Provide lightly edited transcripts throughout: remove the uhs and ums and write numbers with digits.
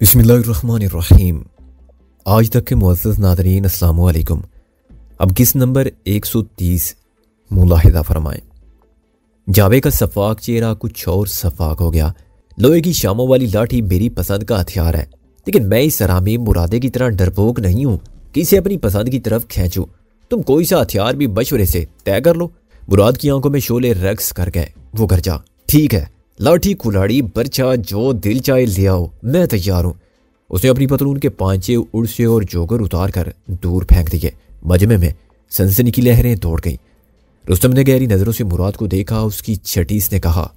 बिस्मिल्लाहिर्रहमानिर्रहीम। आज तक के मुअज़्ज़ज़ नाज़रीन अस्सलाम वालेकुम। अब किस नंबर 130 मुलाहिज़ा फरमाएं। जावे का सफ़ाक चेहरा कुछ और सफ़ाक हो गया। लोहे की शामों वाली लाठी मेरी पसंद का हथियार है, लेकिन मैं इस सरामीम मुरादे की तरह डरपोक नहीं हूँ कि इसे अपनी पसंद की तरफ खींचूं। तुम कोई सा हथियार भी मशवरे से तय कर लो। मुराद की आंखों में शोले रक्स कर गए। वो घर जा, ठीक है, लाठी कुल्हाड़ी बर्छा जो दिल चाहे ले आओ, मैं तैयार हूं। उसने अपनी पतलून के पांचे उड़से और जोगर उतार कर दूर फेंक दिए। मजमे में सनसनी की लहरें दौड़ गईं। रुस्तम ने गहरी नजरों से मुराद को देखा। उसकी छटीस ने कहा,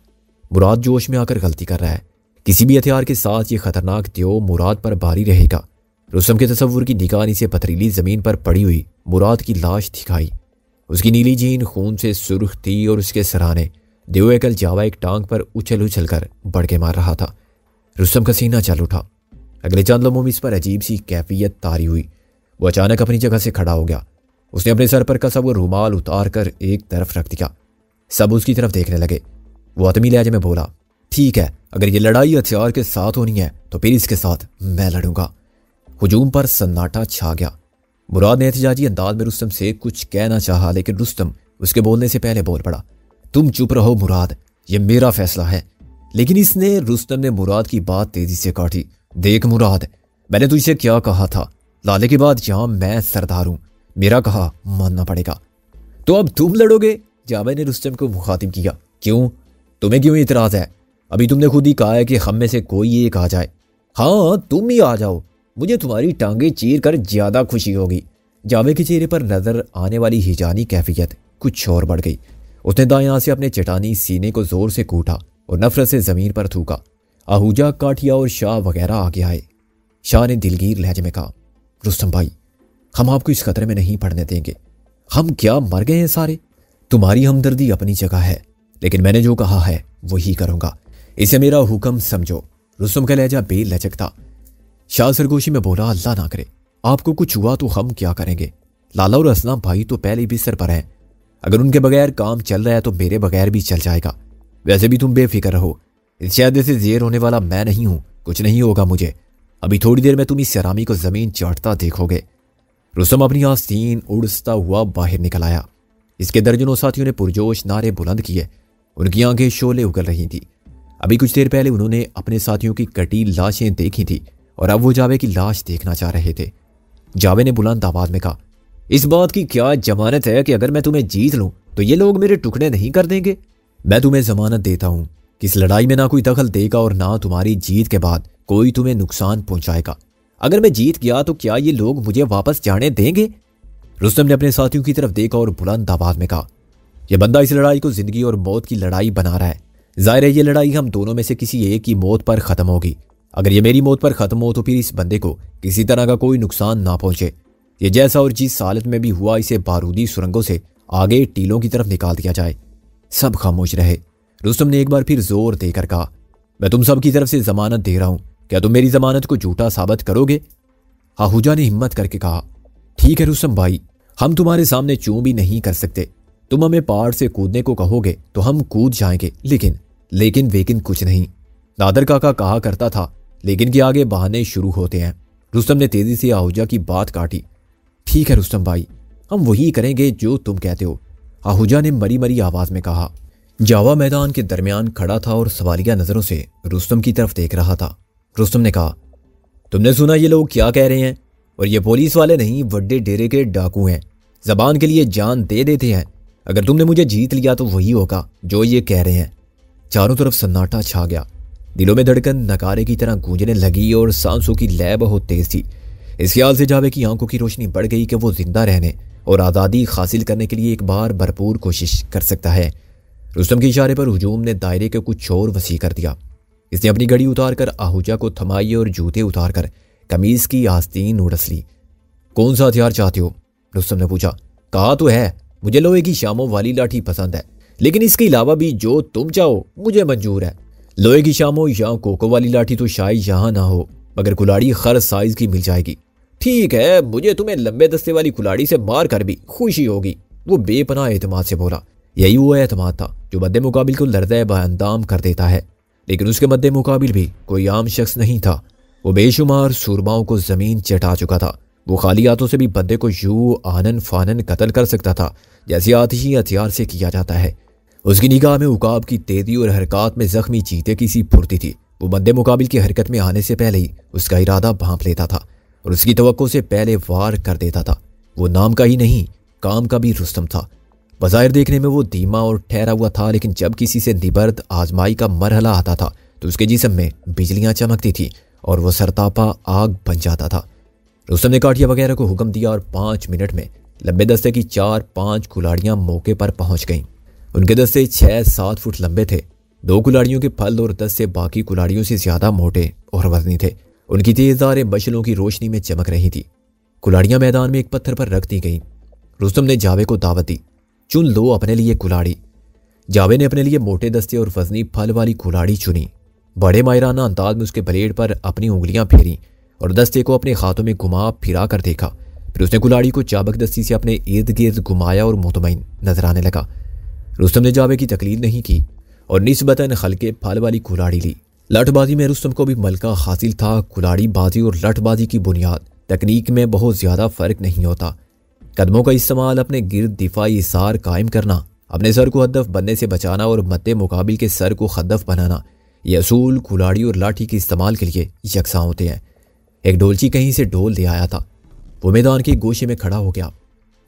मुराद जोश में आकर गलती कर रहा है। किसी भी हथियार के साथ ये खतरनाक त्यों मुराद पर भारी रहेगा। रुस्तम के तसव्वुर की निगाह नीचे पथरीली जमीन पर पड़ी हुई मुराद की लाश दिखाई। उसकी नीली जीन खून से सुर्ख थी और उसके सराहने देवकल जावा एक टांग पर उछल उछल कर बढ़ के मार रहा था। रुस्तम का सीना चल उठा। अगले चंद लम्हों में इस पर अजीब सी कैफियत तारी हुई। वो अचानक अपनी जगह से खड़ा हो गया। उसने अपने सर पर कसा वो रुमाल उतार कर एक तरफ रख दिया। सब उसकी तरफ देखने लगे। वो आतमी लहजे में बोला, ठीक है, अगर ये लड़ाई हथियार के साथ होनी है तो फिर इसके साथ मैं लड़ूंगा। हुजूम पर सन्नाटा छा गया। मुराद ने एहतिजाजी अंदाज में रुस्तम से कुछ कहना चाहा, लेकिन रुस्तम उसके बोलने से पहले बोल पड़ा, तुम चुप रहो मुराद, ये मेरा फैसला है। लेकिन इसने रुस्तम ने मुराद की बात तेजी से काटी। देख मुराद, मैंने तुझसे क्या कहा था? लाले के बाद यहां मैं सरदार हूं, मेरा कहा मानना पड़ेगा। तो अब तुम लड़ोगे? जावेद ने रुस्तम को मुखातिब किया। क्यों, तुम्हें क्यों इतराज है? अभी तुमने खुद ही कहा है कि हम में से कोई एक आ जाए। हाँ, तुम ही आ जाओ, मुझे तुम्हारी टांगे चीर कर ज्यादा खुशी होगी। जावेद के चेहरे पर नजर आने वाली हिजानी कैफियत कुछ और बढ़ गई। उसने दाएं हाथ से अपने चटानी सीने को जोर से कूटा और नफरत से जमीन पर थूका। आहूजा, काठिया और शाह वगैरह आगे आए। शाह ने दिलगीर लहजे में कहा, रुस्तम भाई, हम आपको इस खतरे में नहीं पड़ने देंगे। हम क्या मर गए हैं सारे? तुम्हारी हमदर्दी अपनी जगह है, लेकिन मैंने जो कहा है वही करूंगा। इसे मेरा हुक्म समझो। रुस्तम का लहजा बेलचक था। शाह सरगोशी में बोला, अल्लाह ना करे आपको कुछ हुआ तो हम क्या करेंगे? लाला और असलम भाई तो पहले भी सर पर हैं। अगर उनके बगैर काम चल रहा है तो मेरे बगैर भी चल जाएगा। वैसे भी तुम बेफिक्र रहो, इस शायदे से जेर होने वाला मैं नहीं हूं, कुछ नहीं होगा मुझे। अभी थोड़ी देर में तुम इस सरामी को जमीन चाटता देखोगे। रुस्तम अपनी आस्तीन उड़ता हुआ बाहर निकल आया। इसके दर्जनों साथियों ने पुरजोश नारे बुलंद किए। उनकी आंखें शोले उगल रही थी। अभी कुछ देर पहले उन्होंने अपने साथियों की कटी लाशें देखी थी और अब वो जावे की लाश देखना चाह रहे थे। जावे ने बुलंद आवाज में कहा, इस बात की क्या जमानत है कि अगर मैं तुम्हें जीत लूं तो ये लोग मेरे टुकड़े नहीं कर देंगे? मैं तुम्हें जमानत देता हूं कि इस लड़ाई में ना कोई दखल देगा और ना तुम्हारी जीत के बाद कोई तुम्हें नुकसान पहुंचाएगा। अगर मैं जीत गया तो क्या ये लोग मुझे वापस जाने देंगे? रुस्तम ने अपने साथियों की तरफ देखा और बुलंद आवाज में कहा, यह बंदा इस लड़ाई को जिंदगी और मौत की लड़ाई बना रहा है। जाहिर है ये लड़ाई हम दोनों में से किसी एक की मौत पर खत्म होगी। अगर ये मेरी मौत पर खत्म हो तो फिर इस बंदे को किसी तरह का कोई नुकसान ना पहुंचे। ये जैसा और जिस हालत में भी हुआ, इसे बारूदी सुरंगों से आगे टीलों की तरफ निकाल दिया जाए। सब खामोश रहे। रुस्तम ने एक बार फिर जोर देकर कहा, मैं तुम सब की तरफ से जमानत दे रहा हूं, क्या तुम मेरी जमानत को झूठा साबित करोगे? आहूजा ने हिम्मत करके कहा, ठीक है रुस्तम भाई, हम तुम्हारे सामने चूं भी नहीं कर सकते। तुम हमें पहाड़ से कूदने को कहोगे तो हम कूद जाएंगे, लेकिन कुछ नहीं। नादर काका कहा करता था, लेकिन के आगे बहाने शुरू होते हैं। रुस्तम ने तेजी से आहूजा की बात काटी। ठीक है रुस्तम भाई, हम वही करेंगे जो तुम कहते हो, आहूजा ने मरी मरी आवाज में कहा। जावा मैदान के दरमियान खड़ा था और सवालिया नजरों से रुस्तम की तरफ देख रहा था। रुस्तम ने कहा, तुमने सुना ये लोग क्या कह रहे हैं? और ये पुलिस वाले नहीं, बड़े डेरे के डाकू हैं, जबान के लिए जान दे देते हैं। अगर तुमने मुझे जीत लिया तो वही होगा जो ये कह रहे हैं। चारों तरफ सन्नाटा छा गया। दिलों में धड़कन नकारे की तरह गूंजने लगी और सांसों की लय बहुत तेज थी। इस ख्याल से जावे की आंखों की रोशनी बढ़ गई कि वो जिंदा रहने और आज़ादी हासिल करने के लिए एक बार भरपूर कोशिश कर सकता है। रुस्तम के इशारे पर हुजूम ने दायरे के कुछ और वसी कर दिया। इसने अपनी घड़ी उतार कर आहूजा को थमाई और जूते उतार कर कमीज की आस्तीन उड़स ली। कौन सा हथियार चाहते हो? रुस्तम ने पूछा। कहा तो है, मुझे लोहे की शामों वाली लाठी पसंद है, लेकिन इसके अलावा भी जो तुम चाहो मुझे मंजूर है। लोहे की शामों या कोको वाली लाठी तो शायद यहाँ ना हो, मगर कुल्हाड़ी हर साइज की मिल जाएगी। ठीक है, मुझे तुम्हें लंबे दस्ते वाली कुल्हाड़ी से मार कर भी खुशी होगी, वो बेपनाह एतमाद से बोला। यही वो एतमाद था जो मद्दे मुकाबिल को लर्ज़े बअंदाम कर देता है, लेकिन उसके मद्दे मुकाबिल भी कोई आम शख्स नहीं था। वो बेशुमार सुरमाओं को जमीन चटा चुका था। वो खाली हाथों से भी बंदे को यूं आनन फानन कत्ल कर सकता था जैसे आतिशी हथियार से किया जाता है। उसकी निगाह में उकाब की तेजी और हरकत में जख्मी चीते की सी फुर्ती थी। वो बंदे मुकाबिल की हरकत में आने से पहले ही उसका इरादा भांप लेता था और उसकी तवक्को से पहले वार कर देता था। वो नाम का ही नहीं, काम का भी रुस्तम था। बज़ाहिर देखने में वो धीमा और ठहरा हुआ था, लेकिन जब किसी से निबर्द आजमाई का मरहला आता था तो उसके जिस्म में बिजलियां चमकती थी और वो सरतापा आग बन जाता था। रुस्तम ने काटिया वगैरह को हुक्म दिया और 5 मिनट में लंबे दस्ते की 4-5 कुलाड़ियां मौके पर पहुंच गईं। उनके दस्ते 6-7 फुट लंबे थे। 2 कुलाड़ियों के फल और दस्ते बाकी कुलाड़ियों से ज्यादा मोटे और वजनी थे। उनकी तेजदार मशलों की रोशनी में चमक रही थी। कुलाड़ियां मैदान में एक पत्थर पर रख दी गईं। रुस्तम ने जावे को दावत दी, चुन लो अपने लिए कुलाड़ी। जावे ने अपने लिए मोटे दस्ते और वजनी फल वाली कुलाड़ी चुनी। बड़े माहिराना अंदाज में उसके ब्लेड पर अपनी उंगलियां फेरी और दस्ते को अपने हाथों में घुमा फिरा कर देखा। फिर उसने कुलाड़ी को चाबक दस्ती से अपने इर्द गिर्द घुमाया और मुतमईन नजर आने लगा। रुस्तम ने जावे की तकलीद नहीं की और निस्बतन हल्के फल वाली कुलाड़ी ली। लठबाजी में रुस्तम को भी मलका हासिल था। कुलाड़ी बाजी और लठबाजी की बुनियाद तकनीक में बहुत ज्यादा फर्क नहीं होता। कदमों का इस्तेमाल, अपने गिर्द दिफाई इसार कायम करना, अपने सर को हदफ बनने से बचाना और मद्दे मुकाबिल के सर को हदफ बनाना, ये असूल कुलाड़ी और लाठी के इस्तेमाल के लिए यकसा होते हैं। एक ढोलची कहीं से ढोल ले आया था। वो मैदान के गोशे में खड़ा हो गया।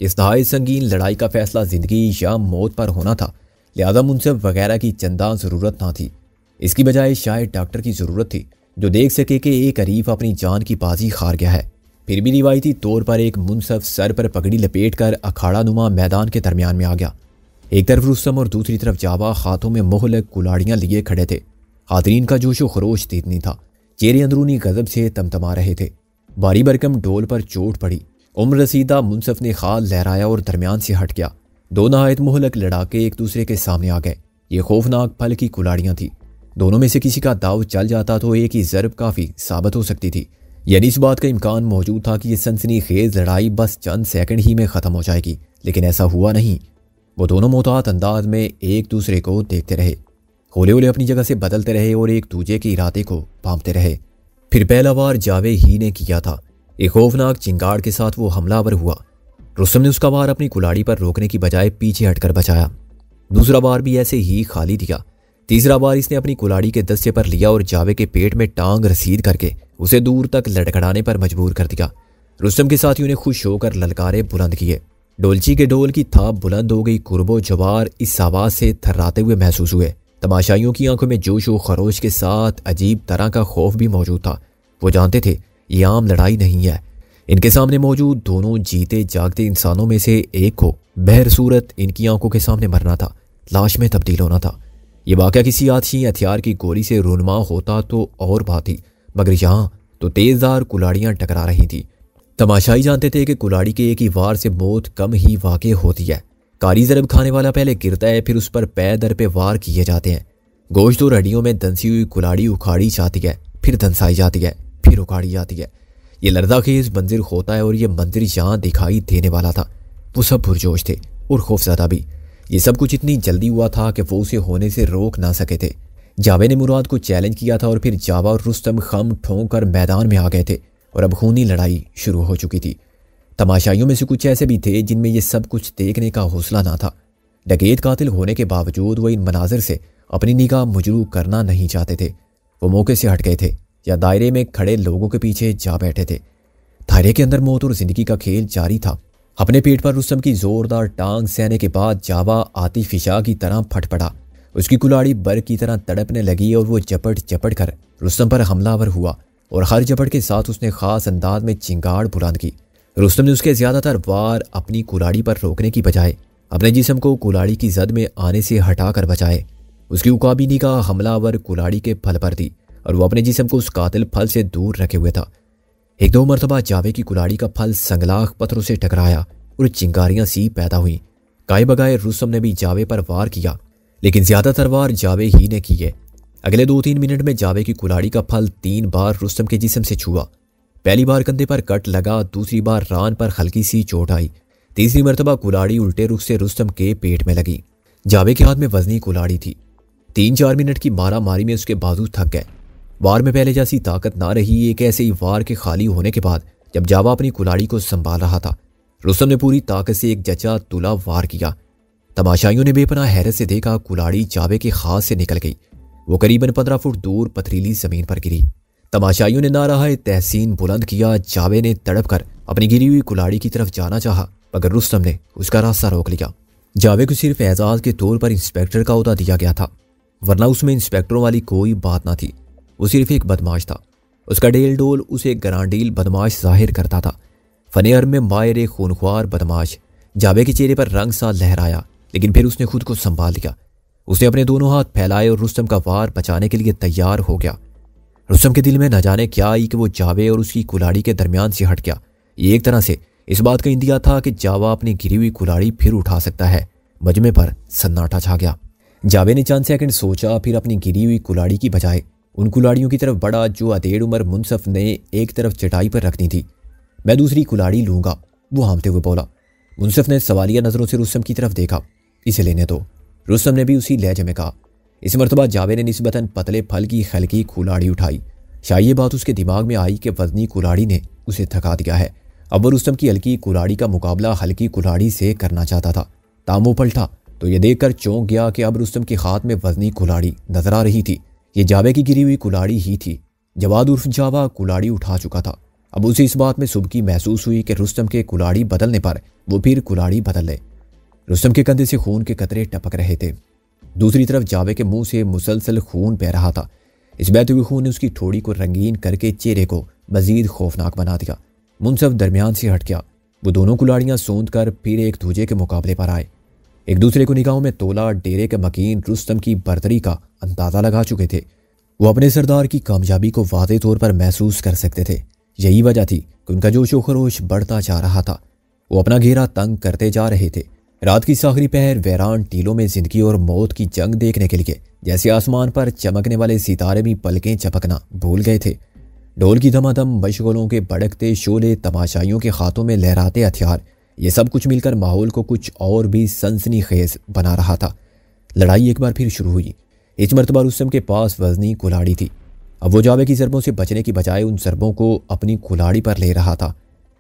इस नहायत संगीन लड़ाई का फैसला जिंदगी या मौत पर होना था, लिहाजा मुनसब वगैरह की चंदा ज़रूरत ना थी। इसकी बजाय शायद डॉक्टर की ज़रूरत थी जो देख सके कि एक अरीफ अपनी जान की बाजी हार गया है। फिर भी रिवायती तौर पर एक मुनसफ सर पर पगड़ी लपेट कर अखाड़ा नुमा मैदान के दरमियान में आ गया। एक तरफ रुस्तम और दूसरी तरफ जावा हाथों में मुहलक कुलाड़ियां लिए खड़े थे। हाज़रीन का जोशो खरोश तीतनी था। चेहरे अंदरूनी गजब से तमतमा रहे थे। बारी बरकम डोल पर चोट पड़ी। उम्र रसीदा मुनसफ ने खाल लहराया और दरमियान से हट गया। 2 नहायत मुहलक लड़ाके एक दूसरे के सामने आ गए। ये खौफनाक फल की कुलाड़ियां थी। दोनों में से किसी का दाव चल जाता तो एक ही ज़रब काफ़ी साबित हो सकती थी। यानी इस बात का इम्कान मौजूद था कि यह सनसनीखेज लड़ाई बस चंद सेकंड ही में ख़त्म हो जाएगी, लेकिन ऐसा हुआ नहीं। वो दोनों मोहतात अंदाज में एक दूसरे को देखते रहे, होले होले अपनी जगह से बदलते रहे और एक दूसरे के इरादे को भांपते रहे। फिर पहला वार जावे ही ने किया था। एक खौफनाक चिंगाड़ के साथ वो हमलावर हुआ। रुस्तम ने उसका वार अपनी कुलाड़ी पर रोकने की बजाय पीछे हटकर बचाया। दूसरा वार भी ऐसे ही खाली दिया। तीसरा बार इसने अपनी कुलाड़ी के दस्ते पर लिया और जावे के पेट में टांग रसीद करके उसे दूर तक लड़खड़ाने पर मजबूर कर दिया। रुस्तम के साथियों ने खुश होकर ललकारे बुलंद किए। डोलची के डोल की थाप बुलंद हो गई। कुर्बो जवार इस आवाज से थर्राते हुए महसूस हुए। तमाशाइयों की आंखों में जोश व खरोश के साथ अजीब तरह का खौफ भी मौजूद था। वो जानते थे ये आम लड़ाई नहीं है। इनके सामने मौजूद दोनों जीते जागते इंसानों में से एक को बहर सूरत इनकी आंखों के सामने मरना था, लाश में तब्दील होना था। ये वाक़या किसी आतिशी हथियार की गोली से रुनमा होता तो और बात थी, मगर यहाँ तो तेजदार कुलाड़ियाँ टकरा रही थी। तमाशाई जानते थे कि कुलाड़ी के एक ही वार से मौत कम ही वाक़ई होती है। कारी ज़रब खाने वाला पहले गिरता है, फिर उस पर पै दर पे वार किए जाते हैं। गोश्त और हड्डियों में दंसी हुई कुलाड़ी उखाड़ी जाती है, फिर दंसाई जाती है, फिर उखाड़ी जाती है। ये लर्ज़ाखेज़ मंजिर होता है और ये मंजिर यहाँ दिखाई देने वाला था। वो सब पुरजोश थे और खौफज़दा भी। ये सब कुछ इतनी जल्दी हुआ था कि वो उसे होने से रोक ना सके थे। जावे ने मुराद को चैलेंज किया था और फिर जावा और रुस्तम खम ठोंक कर मैदान में आ गए थे और अब खूनी लड़ाई शुरू हो चुकी थी। तमाशाइयों में से कुछ ऐसे भी थे जिनमें ये सब कुछ देखने का हौसला ना था। डकैत कातिल होने के बावजूद वो इन मनाजिर से अपनी निगाह मजरू करना नहीं चाहते थे। वो मौके से हट गए थे या दायरे में खड़े लोगों के पीछे जा बैठे थे। दायरे के अंदर मौत और जिंदगी का खेल जारी था। अपने पेट पर रुस्तम की जोरदार टांग सहने के बाद जावा आती फिशा की तरह फट पड़ा। उसकी कुलाड़ी बर्फ की तरह तड़पने लगी और वो झपट झपट कर रुस्तम पर हमलावर हुआ और हर झपट के साथ उसने खास अंदाज में चिंगाड़ बुलंद की। रुस्तम ने उसके ज्यादातर वार अपनी कुलाड़ी पर रोकने की बजाय अपने जिस्म को कुलाड़ी की जद में आने से हटा कर बचाए। उसकी उकाबी निगाह हमलावर कुलाड़ी के फल पर थी और वो अपने जिस्म को उस कातिल फल से दूर रखे हुए था। 1-2 मरतबा जावे की कुलाड़ी का फल संगलाख पत्थरों से टकराया और चिंगारियां सी पैदा हुई। गाय बगाए रुस्तम ने भी जावे पर वार किया, लेकिन ज्यादातर वार जावे ही ने किए। अगले 2-3 मिनट में जावे की कुलाड़ी का फल 3 बार रुस्तम के जिस्म से छुआ। पहली बार कंधे पर कट लगा, दूसरी बार रान पर हल्की सी चोट आई, तीसरी मरतबा कुलाड़ी उल्टे रुख से रुस्तम के पेट में लगी। जावे के हाथ में वजनी कुलाड़ी थी। 3-4 मिनट की मारा मारी में उसके बाजू थक गए। वार में पहले जैसी ताकत ना रही। एक ऐसे ही वार के खाली होने के बाद जब जावा अपनी कुलाड़ी को संभाल रहा था, रुस्तम ने पूरी ताकत से एक जचा तुला वार किया। तमाशाइयों ने बेपनाह हैरत से देखा, कुलाड़ी जावे के खास से निकल गई। वो करीबन 15 फुट दूर पथरीली जमीन पर गिरी। तमाशाइयों ने नारा तहसीन बुलंद किया। जावे ने तड़प कर अपनी गिरी हुई कुलाड़ी की तरफ जाना चाहा, मगर रुस्तम ने उसका रास्ता रोक लिया। जावे को सिर्फ एजाज के तौर पर इंस्पेक्टर का ओहदा दिया गया था, वरना उसमें इंस्पेक्टरों वाली कोई बात ना थी। वो सिर्फ एक बदमाश था। उसका डेल डोल उसे गरांडील बदमाश जाहिर करता था। फनेर में मायर खूनख्वार बदमाश। जावे के चेहरे पर रंग सा लहराया, लेकिन फिर उसने खुद को संभाल लिया। उसने अपने दोनों हाथ फैलाए और रुस्तम का वार बचाने के लिए तैयार हो गया। रुस्तम के दिल में न जाने क्या आई कि वो जावे और उसकी कुलाड़ी के दरमियान से हट गया। ये एक तरह से इस बात का इंदिया था कि जावा अपनी गिरी हुई कुलाड़ी फिर उठा सकता है। मजमे पर सन्नाटा छा गया। जावे ने चंद सेकंड सोचा, फिर अपनी गिरी हुई कुलाड़ी की बजाय उन कुलाड़ियों की तरफ बढ़ा जो अधेड़ उम्र मुनसफ ने एक तरफ चटाई पर रखनी थी। मैं दूसरी कुलाड़ी लूंगा, वो हामते हुए बोला। मुनसफ ने सवालिया नजरों से रुस्तम की तरफ देखा। इसे लेने दो, रुस्तम ने भी उसी लहजे में कहा। इस मरतबा जावे ने निस्बतन पतले फल की हल्की कुलाड़ी उठाई। शायद ये बात उसके दिमाग में आई कि वजनी कुलाड़ी ने उसे थका दिया है। अब वो रुस्तम की हल्की कुलाड़ी का मुकाबला हल्की कुलाड़ी से करना चाहता था। तामो पलटा तो ये देखकर चौंक गया कि अब रुस्तम के हाथ में वजनी कुलाड़ी नजर आ रही थी। ये जावे की गिरी हुई कुलाड़ी ही थी। जवाद उर्फ जावा कुलाड़ी उठा चुका था। अब उसे इस बात में सुबकी महसूस हुई कि रुस्तम के कुलाड़ी बदलने पर वो फिर कुलाड़ी बदल ले। रुस्तम के कंधे से खून के कतरे टपक रहे थे। दूसरी तरफ जावे के मुंह से मुसलसल खून बह रहा था। इस बहते हुए खून ने उसकी ठोड़ी को रंगीन करके चेहरे को मजीद खौफनाक बना दिया। मुनसफ दरमियान से हट गया। वो दोनों कुलाड़ियां सूंद कर फिर एक दूजे के मुकाबले पर आए। एक दूसरे को निगाहों में तोला। डेरे के मकीन रुस्तम की बर्तरी का अंदाजा लगा चुके थे। वो अपने सरदार की कामयाबी को वाज़ेह तौर पर महसूस कर सकते थे। यही वजह थी कि उनका जोशो खरोश बढ़ता जा रहा था। वो अपना घेरा तंग करते जा रहे थे। रात की साखरी पहर वैरान टीलों में जिंदगी और मौत की जंग देखने के लिए जैसे आसमान पर चमकने वाले सितारे भी पलकें चपकना भूल गए थे। ढोल की धमाधम, मशगलों के भड़कते शोले, तमाशाइयों के हाथों में लहराते हथियार, ये सब कुछ मिलकर माहौल को कुछ और भी सनसनीखेज बना रहा था। लड़ाई एक बार फिर शुरू हुई। इस मरतबा रुस्तम के पास वजनी कुलाड़ी थी। अब वो जावे की ज़रबों से बचने की बजाय उन ज़रबों को अपनी कुलाड़ी पर ले रहा था।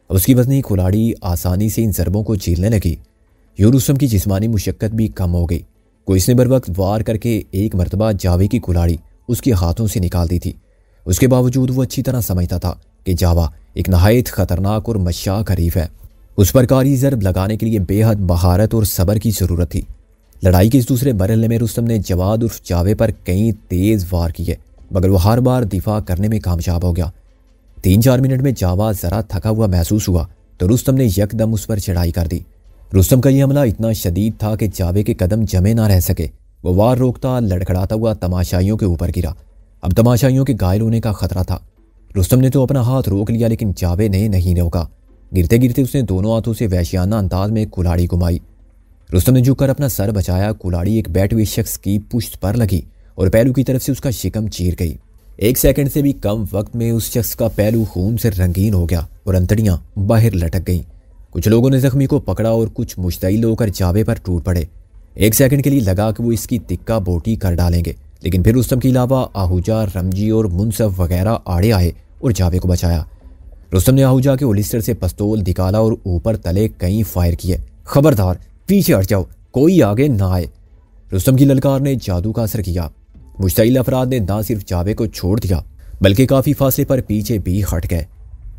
अब उसकी वजनी कुलाड़ी आसानी से इन ज़रबों को झेलने लगी। यूं रुस्तम की जिस्मानी मुशक्कत भी कम हो गई। कोई इसने बर वक्त वार करके एक मरतबा जावे की कुलाड़ी उसके हाथों से निकाल दी थी। उसके बावजूद वो अच्छी तरह समझता था कि जावा एक नहायत खतरनाक और मशाक हरीफ है। उस पर कारी ज़रब लगाने के लिए बेहद महारत और सब्र की ज़रूरत थी। लड़ाई के इस दूसरे मरहले में रुस्तम ने जवाद उर्फ जावे पर कई तेज़ वार किए, मगर वो हर बार दिफा करने में कामयाब हो गया। 3-4 मिनट में जावा ज़रा थका हुआ महसूस हुआ तो रुस्तम ने यकदम उस पर चढ़ाई कर दी। रुस्तम का यह हमला इतना शदीद था कि जावे के कदम जमे ना रह सके। वो वार रोकता लड़खड़ाता हुआ तमाशाइयों के ऊपर गिरा। अब तमाशाइयों के घायल होने का खतरा था। रुस्तम ने तो अपना हाथ रोक लिया, लेकिन जावे ने नहीं रोका। गिरते गिरते उसने दोनों हाथों से वहशियाना अंदाज में कुलाड़ी घुमाई। रुस्तम ने झुककर अपना सर बचाया। कुलाड़ी एक बैठे हुए शख्स की पुश्त पर लगी और पहलू की तरफ से उसका शिकम चीर गई। 1 सेकंड से भी कम वक्त में उस शख्स का पहलू खून से रंगीन हो गया और अंतड़ियां बाहर लटक गईं। कुछ लोगों ने जख्मी को पकड़ा और कुछ मुश्तइल होकर जावे पर टूट पड़े। 1 सेकंड के लिए लगा कि वो इसकी तिक्का बोटी कर डालेंगे, लेकिन फिर रुस्तम के अलावा आहूजा, रमजी और मुनसफ वगैरह आड़े आए और जावे को बचाया। रुस्तम ने आहूजा के होलिस्टर से पिस्तौल निकाला और ऊपर तले कई फायर किए। खबरदार पीछे हट जाओ, कोई आगे ना आए। रुस्तम की ललकार ने जादू का असर किया। मुश्तइल अफराद ने ना सिर्फ जावे को छोड़ दिया बल्कि काफ़ी फासले पर पीछे भी हट गए।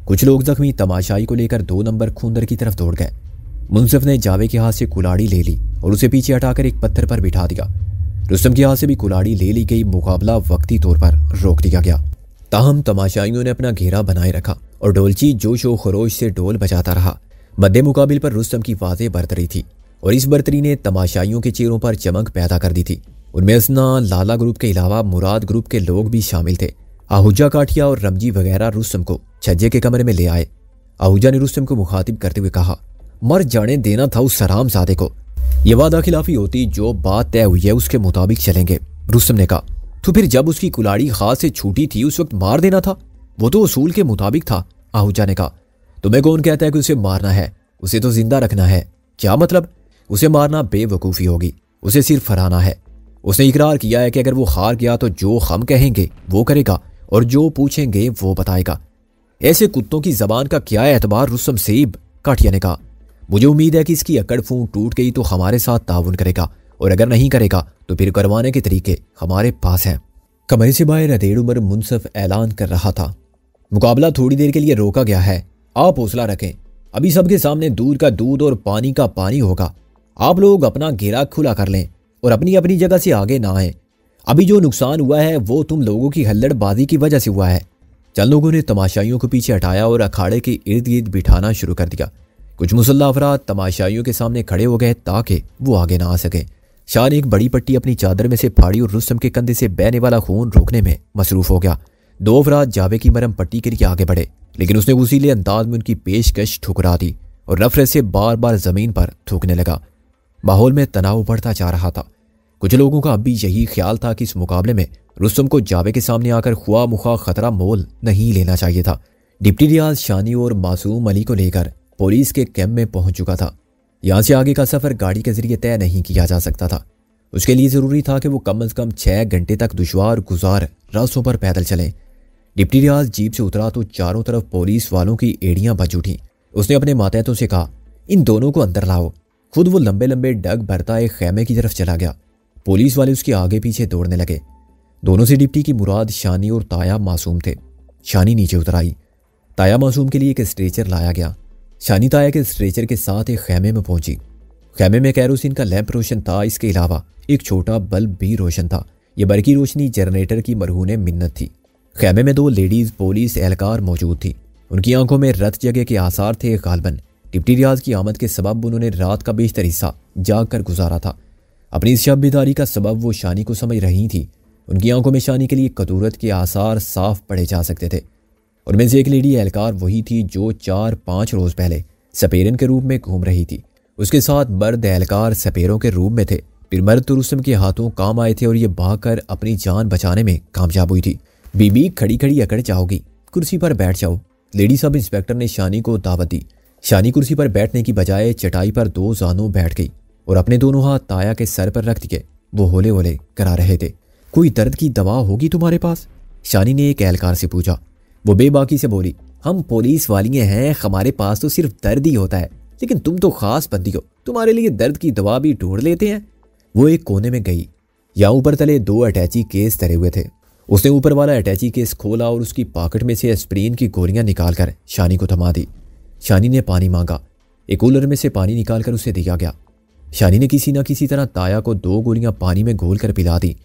कुछ लोग जख्मी तमाशाई को लेकर 2 नंबर खूंदर की तरफ दौड़ गए। मुनसफ ने जावे के हाथ से कुलाड़ी ले ली और उसे पीछे हटाकर एक पत्थर पर बिठा दिया। रुस्तम के हाथ से भी कुलाड़ी ले ली गई। मुकाबला वक्ती तौर पर रोक दिया गया। ताहम तमाशाइयों ने अपना घेरा बनाए रखा और ढोलची जोशो खरोश से ढोल बजाता रहा। मद्दे मुकाबिल पर रुस्तम की वाज़ेह बरतरी थी और इस बरतरी ने तमाशाइयों के चेहरों पर चमक पैदा कर दी थी। उनमें असना, लाला ग्रुप के अलावा मुराद ग्रुप के लोग भी शामिल थे। आहूजा, काठिया और रमजी वगैरह रुस्तम को छज्जे के कमरे में ले आए। आहूजा ने रुस्तम को मुखातिब करते हुए कहा, मर जाने देना था उस हरामजादे को। यह वादा खिलाफी होती, जो बात तय हुई है उसके मुताबिक चलेंगे। रुस्तम ने कहा, तो फिर जब उसकी कुलाड़ी हाथ से छूटी थी उस वक्त मार देना था, वो तो उसूल के मुताबिक था। आहूजा ने कहा, तुम्हें कौन कहता है कि उसे मारना है? उसे तो जिंदा रखना है। क्या मतलब? उसे मारना बेवकूफ़ी होगी, उसे सिर्फ हराना है। उसने इकरार किया है कि अगर वो हार गया तो जो हम कहेंगे वो करेगा और जो पूछेंगे वो बताएगा। ऐसे कुत्तों की जबान का क्या एतबार, रुस्तम सेब, काठिया ने कहा। मुझे उम्मीद है कि इसकी अकड़ फूं टूट गई तो हमारे साथ ताउन करेगा, और अगर नहीं करेगा तो फिर करवाने के तरीके हमारे पास हैं। कमरे से बाहर अधेड़ उमर मुनसफ ऐलान कर रहा था, मुकाबला थोड़ी देर के लिए रोका गया है, आप हौसला रखें। अभी सबके सामने दूध का दूध और पानी का पानी होगा। आप लोग अपना घेरा खुला कर लें और अपनी अपनी जगह से आगे ना आए। अभी जो नुकसान हुआ है वो तुम लोगों की हल्लड़बाजी की वजह से हुआ है। चंद लोगों ने तमाशाइयों को पीछे हटाया और अखाड़े के इर्द गिर्द बिठाना शुरू कर दिया। कुछ मुसल्ला अफराद तमाशाइयों के सामने खड़े हो गए ताकि वो आगे ना आ सके। शाह ने एक बड़ी पट्टी अपनी चादर में से फाड़ी और रुस्तम के कंधे से बहने वाला खून रोकने में मसरूफ हो गया। दो अफराद जावे की मरहम पट्टी के लिए आगे बढ़े, लेकिन उसने उसीले अंदाज में उनकी पेशकश ठुकरा दी और नफरत से बार बार जमीन पर थूकने लगा। माहौल में तनाव बढ़ता जा रहा था। कुछ लोगों का अब भी यही ख्याल था कि इस मुकाबले में रुस्तम को जावे के सामने आकर खुआ मुखा खतरा मोल नहीं लेना चाहिए था। डिप्टी रियाज शानी और मासूम अली को लेकर पुलिस के कैंप में पहुंच चुका था। यहां से आगे का सफर गाड़ी के जरिए तय नहीं किया जा सकता था। उसके लिए जरूरी था कि वो कम से कम 6 घंटे तक दुश्वार गुजार रास्तों पर पैदल चलें। डिप्टी रियाज जीप से उतरा तो चारों तरफ पुलिस वालों की एड़ियां बज उठी। उसने अपने मातहतों से कहा, इन दोनों को अंदर लाओ। खुद वो लंबे लंबे डग भरता एक खैमे की तरफ चला गया। पुलिस वाले उसके आगे पीछे दौड़ने लगे। दोनों से डिप्टी की मुराद शानी और ताया मासूम थे। शानी नीचे उतर आई। ताया मासूम के लिए एक स्ट्रेचर लाया गया। शानी ताया के स्ट्रेचर के साथ एक खैमे में पहुंची। खैमे में कैरोसिन का लैंप रोशन था। इसके अलावा एक छोटा बल्ब भी रोशन था। यह बरकी रोशनी जनरेटर की मरहूने मिन्नत थी। खैमे में 2 लेडीज पुलिस एहलकार मौजूद थी। उनकी आंखों में रत जगह के आसार थे। गालबन डिप्टी रियाज की आमद के सबब उन्होंने रात का बेशतर हिस्सा जाग कर गुजारा था। अपनी इस शब बेदारी का सबब वो शानी को समझ रही थी। उनकी आंखों में शानी के लिए कदूरत के आसार साफ पढ़े जा सकते थे। उनमें से एक लेडी एहलकार वही थी जो 4-5 रोज पहले सपेरन के रूप में घूम रही थी। उसके साथ मर्द एहलकार सपेरों के रूप में थे। फिर मर्द तो रुस्तम के हाथों काम आए थे और ये भागकर अपनी जान बचाने में कामयाब हुई थी। बीबी खड़ी खड़ी अकड़ जाओगी, कुर्सी पर बैठ जाओ। लेडी सब इंस्पेक्टर ने शानी को दावत दी। शानी कुर्सी पर बैठने की बजाय चटाई पर 2 जानों बैठ गई और अपने दोनों हाथ ताया के सर पर रख दिए। वो होले होले करा रहे थे। कोई दर्द की दवा होगी तुम्हारे पास? शानी ने एक एहलकार से पूछा। वो बेबाकी से बोली, हम पुलिस वालियां हैं, हमारे पास तो सिर्फ दर्द ही होता है, लेकिन तुम तो खास बंदी हो, तुम्हारे लिए दर्द की दवा भी ढूंढ लेते हैं। वो एक कोने में गई। यहाँ ऊपर तले 2 अटैची केस धरे हुए थे। उसने ऊपर वाला अटैची केस खोला और उसकी पॉकेट में से एस्प्रिन की गोलियां निकालकर शानी को थमा दी। शानी ने पानी मांगा। एक कूलर में से पानी निकालकर उसे दिया गया। शानी ने किसी न किसी तरह ताया को 2 गोलियां पानी में घोलकर पिला दी।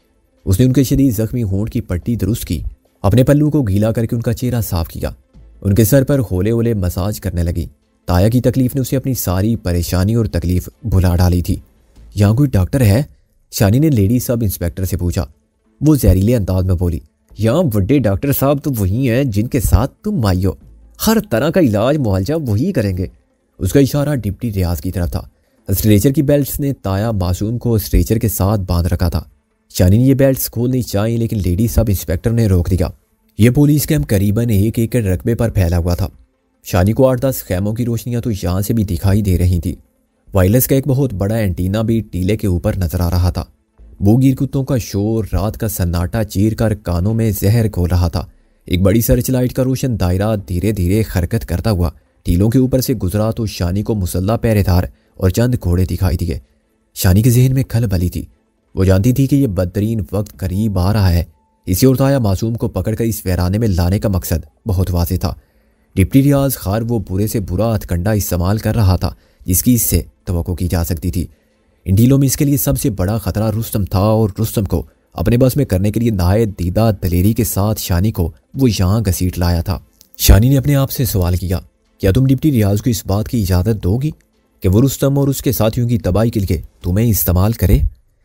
उसने उनके शदीद जख्मी होंठ की पट्टी दुरुस्त की। अपने पल्लू को गीला करके उनका चेहरा साफ किया। उनके सर पर होले होले मसाज करने लगी। ताया की तकलीफ ने उसे अपनी सारी परेशानी और तकलीफ भुला डाली थी। यहाँ कोई डॉक्टर है? शानी ने लेडी सब इंस्पेक्टर से पूछा। वो जहरीले अंदाज में बोली, यहाँ बड़े डॉक्टर साहब तो वही हैं जिनके साथ तुम आई हो। हर तरह का इलाज मुआवजा वही करेंगे। उसका इशारा डिप्टी रियाज की तरफ था। स्ट्रेचर की बेल्ट्स ने ताया मासूम को स्ट्रेचर के साथ बांध रखा था। शानी ने ये बेल्ट्स खोलनी चाहिए, लेकिन लेडी सब इंस्पेक्टर ने रोक दिया। यह पुलिस कैंप करीबन 1 एकड़ रकबे पर फैला हुआ था। शानी को 8-10 खैमों की रोशनियां तो यहाँ से भी दिखाई दे रही थी। वायरलेस का एक बहुत बड़ा एंटीना भी टीले के ऊपर नजर आ रहा था। बोगीर कुत्तों का शोर रात का सन्नाटा चीर कर कानों में जहर घोल रहा था। एक बड़ी सर्च लाइट का रोशन दायरा धीरे धीरे हरकत करता हुआ टीलों के ऊपर से गुजरा तो शानी को मुसल्ला पहरेदार और चंद घोड़े दिखाई दिए। शानी के जहन में खलबली थी। वो जानती थी कि यह बदतरीन वक्त करीब आ रहा है। इसी और ताया मासूम को पकड़कर इस वीराने में लाने का मकसद बहुत वाज़ेह था। डिप्टी रियाज खार वो बुरे से बुरा हथकंडा इस्तेमाल कर रहा था जिसकी इससे तवक्को की जा सकती थी। इन डीलों में इसके लिए सबसे बड़ा खतरा रुस्तम था और रुस्तम को अपने बस में करने के लिए नहायत दीदा दलेरी के साथ शानी को वो यहाँ घसीट लाया था। शानी ने अपने आप से सवाल किया, क्या तुम डिप्टी रियाज को इस बात की इजाज़त दोगी कि वो रुस्तम और उसके साथियों की तबाही के लिए तुम्हें इस्तेमाल करे?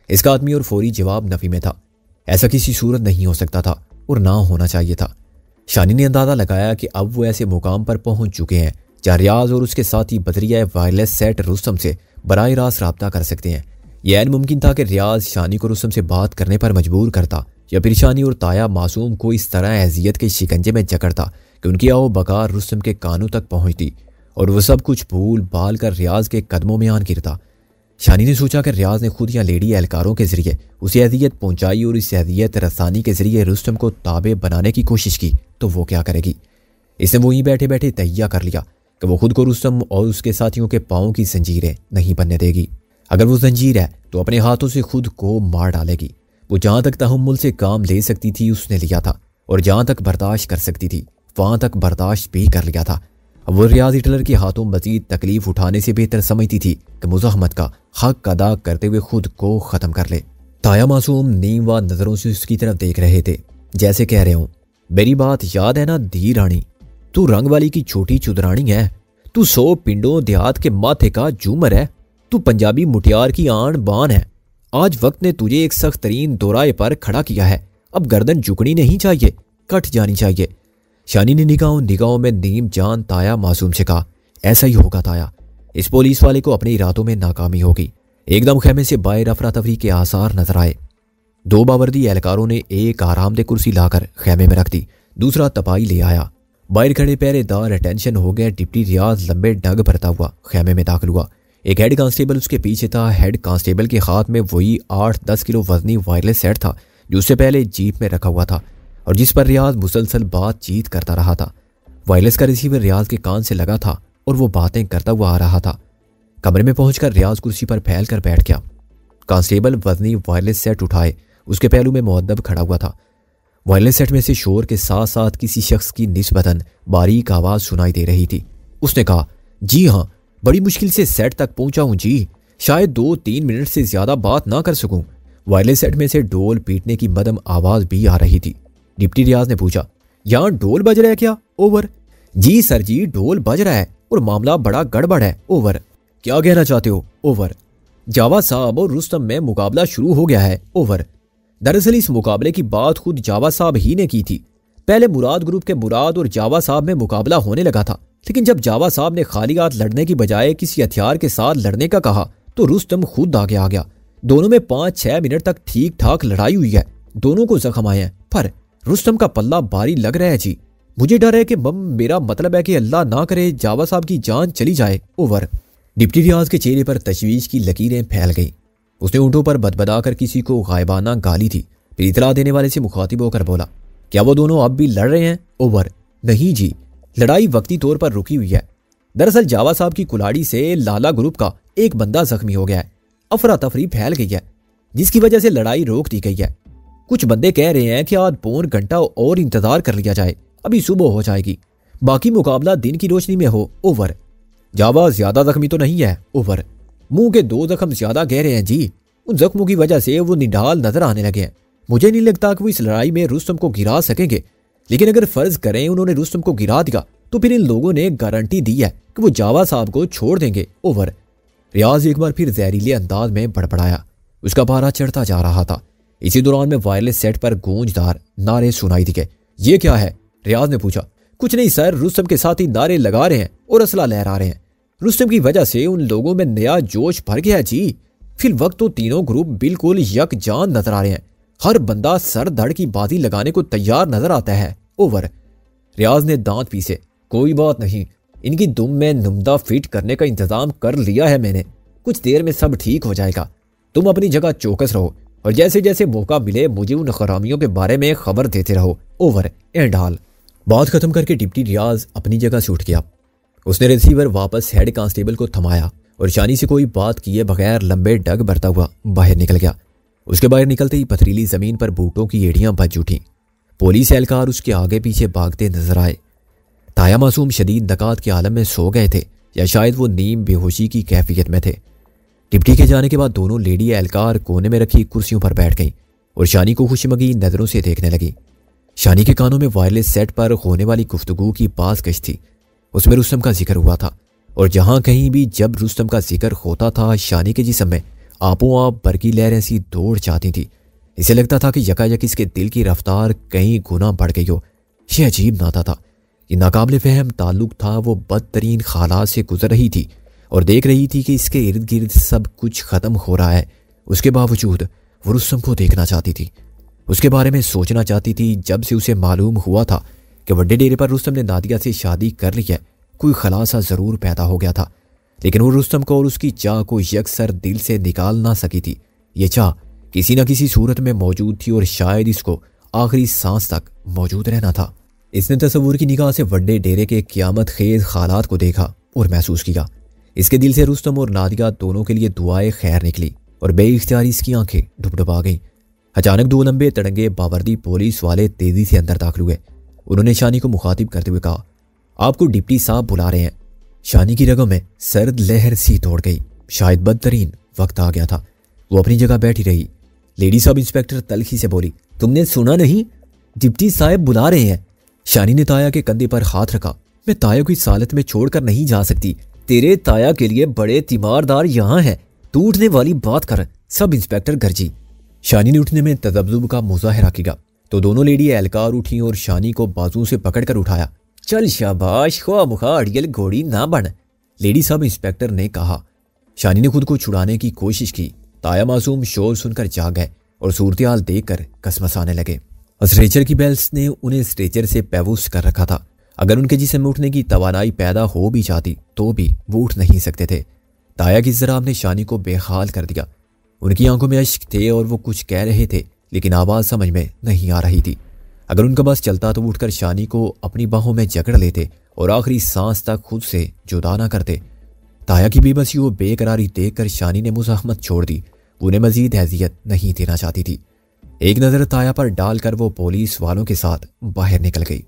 इसका आदमी और फौरी जवाब नफी में था। ऐसा किसी सूरत नहीं हो सकता था और ना होना चाहिए था। शानी ने अंदाजा लगाया कि अब वो ऐसे मुकाम पर पहुंच चुके हैं जहाँ रियाज और उसके साथी बदरिया वायरलेस सेट रुस्तम से बराह रास्त रब्ता कर सकते हैं। यह मुमकिन था कि रियाज शानी को रुस्तम से बात करने पर मजबूर करता या फिर शानी और ताया मासूम को इस तरह अजियत के शिकंजे में जकड़ता कि उनकी आओ बकार रुस्तम के कानों तक पहुंचती और वह सब कुछ भूल भाल कर रियाज के कदमों में आन गिरता। शानी ने सोचा कि रियाज ने खुद या लेडी एहलकारों के जरिए उसे अजियत पहुंचाई और इस अजियत रसानी के जरिए रुस्तम को ताबे बनाने की कोशिश की तो वो क्या करेगी। इसने वहीं बैठे बैठे तैयार कर लिया कि वो खुद को रुस्तम और उसके साथियों के पाँव की जंजीरें नहीं बनने देगी। अगर वो जंजीर है तो अपने हाथों से खुद को मार डालेगी। वो जहां तक तहम्मुल से काम ले सकती थी उसने लिया था, और जहां तक बर्दाश्त कर सकती थी वहां तक बर्दाश्त भी कर लिया था। अब वो रियाज हिटलर के हाथों मजीद तकलीफ उठाने से बेहतर समझती थी कि मुज़ाहमत का हक अदा करते हुए खुद को ख़त्म कर ले। ताया मासूम नीम व नज़रों से उसकी तरफ देख रहे थे, जैसे कह रहे हों, मेरी बात याद है ना धी रानी, तू रंग वाली की छोटी चुदरानी है, तू 100 पिंडों देहात के माथे का जूमर है, तू पंजाबी मुटियार की आन बान है। आज वक्त ने तुझे एक सख्त तरीन दोराए पर खड़ा किया है, अब गर्दन झुकनी नहीं चाहिए, कट जानी चाहिए। शानी ने निगाहों में नीम जान ताया मासूम से कहा, ऐसा ही होगा ताया। इस पुलिस वाले को अपने इरादों में नाकामी होगी। एकदम खेमे से बाहर अफरा तफरी के आसार नजर आए। 2 बावर्दी एहलकारों ने एक आरामदेह कुर्सी लाकर खेमे में रख दी, दूसरा तपाई ले आया। बाहर खड़े पहरेदार अटेंशन हो गए। डिप्टी रियाज लंबे डग भरता हुआ खेमे में दाखिल हुआ। एक हेड कांस्टेबल उसके पीछे था। हेड कांस्टेबल के हाथ में वही 8-10 किलो वजनी वायरलेस सेट था जो उससे पहले जीप में रखा हुआ था और जिस पर रियाज मुसलसल बातचीत करता रहा था। वायरलेस का रिसीवर रियाज के कान से लगा था और वो बातें करता हुआ आ रहा था। कमरे में पहुंचकर रियाज कुर्सी पर फैल कर बैठ गया। कांस्टेबल वजनी वायरलेस सेट उठाए उसके पहलू में मुअद्दब खड़ा हुआ था। वायरलेस सेट में से शोर के साथ साथ किसी शख्स की निस्बतन बारीक आवाज सुनाई दे रही थी। उसने कहा, जी हाँ, बड़ी मुश्किल से सेट तक पहुंचा हूं जी, शायद 2-3 मिनट से ज्यादा बात ना कर सकूं। वायरलेस सेट में से ढोल पीटने की मदम आवाज भी आ रही थी। डिप्टी रियाज ने पूछा, यहां ढोल बज रहा है क्या? ओवर। जी सर जी, ढोल बज रहा है और मामला बड़ा गड़बड़ है। ओवर। क्या कहना चाहते हो? ओवर। जावा साहब और रुस्तम में मुकाबला शुरू हो गया है। ओवर। दरअसल इस मुकाबले की बात खुद जावा साहब ही ने की थी। पहले मुराद ग्रुप के मुराद और जावा साहब में मुकाबला होने लगा था, लेकिन जब जावा साहब ने खाली हाथ लड़ने की बजाय किसी हथियार के साथ लड़ने का कहा तो रुस्तम खुद आगे आ गया। दोनों में 5-6 मिनट तक ठीक ठाक लड़ाई हुई है। दोनों को जख्म आए हैं, पर रुस्तम का पल्ला भारी लग रहा है जी। मुझे डर है कि मेरा मतलब है कि अल्लाह ना करे जावा साहब की जान चली जाए। ओवर। डिप्टी रियाज के चेहरे पर तशवीश की लकीरें फैल गईं। उसने ऊँटों पर बदबदाकर किसी को गायबाना गाली थी, फिर इतला देने वाले से मुखातिब होकर बोला, क्या वो दोनों अब भी लड़ रहे हैं? ओवर। नहीं जी, लड़ाई वक्ती तौर पर रुकी हुई है। दरअसल जावा साहब की कुल्हाड़ी से लाला ग्रुप का एक बंदा जख्मी हो गया है। अफरा तफरी फैल गई है जिसकी वजह से लड़ाई रोक दी गई है। कुछ बंदे कह रहे हैं कि आज 1.25 घंटा और इंतजार कर लिया जाए, अभी सुबह हो जाएगी, बाकी मुकाबला दिन की रोशनी में हो। ओवर। जावा ज्यादा जख्मी तो नहीं है। ओवर। मुंह के 2 जख्म ज्यादा गहरे हैं जी, उन जख्मों की वजह से वो निढाल नजर आने लगे हैं। मुझे नहीं लगता कि वो इस लड़ाई में रुस्तम को गिरा सकेंगे, लेकिन अगर फर्ज करें उन्होंने रुस्तम को गिरा दिया तो फिर इन लोगों ने गारंटी दी है कि वो जावा साहब को छोड़ देंगे। ओवर। रियाज एक बार फिर जहरीले अंदाज में बड़बड़ाया। उसका पारा चढ़ता जा रहा था। इसी दौरान में वायरलेस सेट पर गूंजदार नारे सुनाई दिए। ये क्या है? रियाज ने पूछा। कुछ नहीं सर, रुस्तम के साथ ही नारे लगा रहे हैं और असला लहरा रहे हैं। रुस्तम की वजह से उन लोगों में नया जोश भर गया जी। फिर वक्त तो तीनों ग्रुप बिल्कुल यकजान नजर आ रहे हैं। हर बंदा सर धड़ की बाजी लगाने को तैयार नजर आता है। ओवर। रियाज ने दांत पीसे। कोई बात नहीं, इनकी दुम में नुमदा फिट करने का इंतजाम कर लिया है मैंने, कुछ देर में सब ठीक हो जाएगा। तुम अपनी जगह चौकस रहो और जैसे जैसे मौका मिले मुझे उन खरामियों के बारे में खबर देते रहो। Over and all. बात खत्म करके डिप्टी रियाज अपनी जगह से उठ गया। उसने रिसीवर वापस हेड कांस्टेबल को थमाया और शानी से कोई बात किए बगैर लंबे डग भरता हुआ बाहर निकल गया। उसके बाहर निकलते ही पथरीली जमीन पर बूटों की एड़ियां बज उठी। पुलिस एहलकार उसके आगे पीछे भागते नजर आए। ताया मासूम शदीद नकात के आलम में सो गए थे या शायद वो नीम बेहोशी की कैफियत में थे। डिप्टी के जाने के बाद दोनों लेडी एहलकार कोने में रखी कुर्सियों पर बैठ गईं और शानी को खुशमगी नजरों से देखने लगी। शानी के कानों में वायरलेस सेट पर होने वाली गुफ्तगू की बाज़गश थी। उसमें रुस्तम का जिक्र हुआ था और जहां कहीं भी जब रुस्तम का जिक्र होता था शानी के जिस्म में आपो आप बरकी लहरें सी दौड़ जाती थी। इसे लगता था कि यकायक इसके दिल की रफ्तार कहीं गुना बढ़ गई हो। यह अजीब नाता था, ये नाकाबिल फहम ताल्लुक था। वो बदतरीन हालात से गुजर रही थी और देख रही थी कि इसके इर्द गिर्द सब कुछ ख़त्म हो रहा है। उसके बावजूद वो रुस्तम को देखना चाहती थी, उसके बारे में सोचना चाहती थी। जब से उसे मालूम हुआ था कि बड़े डेरे पर रुस्तम ने नादिया से शादी कर ली है, कोई खलासा ज़रूर पैदा हो गया था। लेकिन वो रुस्तम को और उसकी चाह को यकसर दिल से निकाल ना सकी थी। ये चाह किसी न किसी सूरत में मौजूद थी और शायद इसको आखिरी सांस तक मौजूद रहना था। इसने तस्वुर की निगाह से वड्डे डेरे के क़यामत खेज हालात को देखा और महसूस किया। इसके दिल से रुस्तम और नादिया दोनों के लिए दुआएं खैर निकली और बेइख्तियारी इसकी आंखें डुबडुबा गईं। अचानक दो लंबे तड़ंगे बावर्दी पुलिस वाले तेजी से अंदर दाखिल हुए। उन्होंने शानी को मुखातिब करते हुए कहा, आपको डिप्टी साहब बुला रहे हैं। शानी की रगों में सर्द लहर सी दौड़ गई। शायद बदतरीन वक्त आ गया था। वो अपनी जगह बैठी रही। लेडी सब इंस्पेक्टर तल्खी से बोली, तुमने सुना नहीं? डिप्टी साहब बुला रहे हैं। शानी ने ताया के कंधे पर हाथ रखा। मैं ताया को इस हालत में छोड़कर नहीं जा सकती। तेरे ताया के लिए बड़े तीमारदार यहाँ हैं। तू उठने वाली बात कर। सब इंस्पेक्टर गरजी। शानी ने उठने में तजब्जुब का मुजाहिरा किया तो दोनों लेडी एहलकार उठी और शानी को बाजू से पकड़कर उठाया। चल शाबाश, ख्वा मुखा अड़ियल घोड़ी ना बन, लेडी सब इंस्पेक्टर ने कहा। शानी ने खुद को छुड़ाने की कोशिश की। ताया मासूम शोर सुनकर जाग गए और सूरत हाल देखकर कसमसाने लगे। स्ट्रेचर की बेल्स ने उन्हें स्ट्रेचर से पैवुस कर रखा था। अगर उनके जिस्म में उठने की तवानाई पैदा हो भी जाती तो भी वो उठ नहीं सकते थे। ताया की ज़राब ने शानी को बेहाल कर दिया। उनकी आंखों में अश्क थे और वो कुछ कह रहे थे लेकिन आवाज़ समझ में नहीं आ रही थी। अगर उनका बस चलता तो उठकर शानी को अपनी बाहों में जकड़ लेते और आखिरी सांस तक खुद से जुदा ना करते। ताया की बेबसी वो बेकरारी देखकर शानी ने मुज़ाहमत छोड़ दी। उन्हें मजीद हैसियत नहीं देना चाहती थी। एक नज़र ताया पर डालकर वो पुलिस वालों के साथ बाहर निकल गई।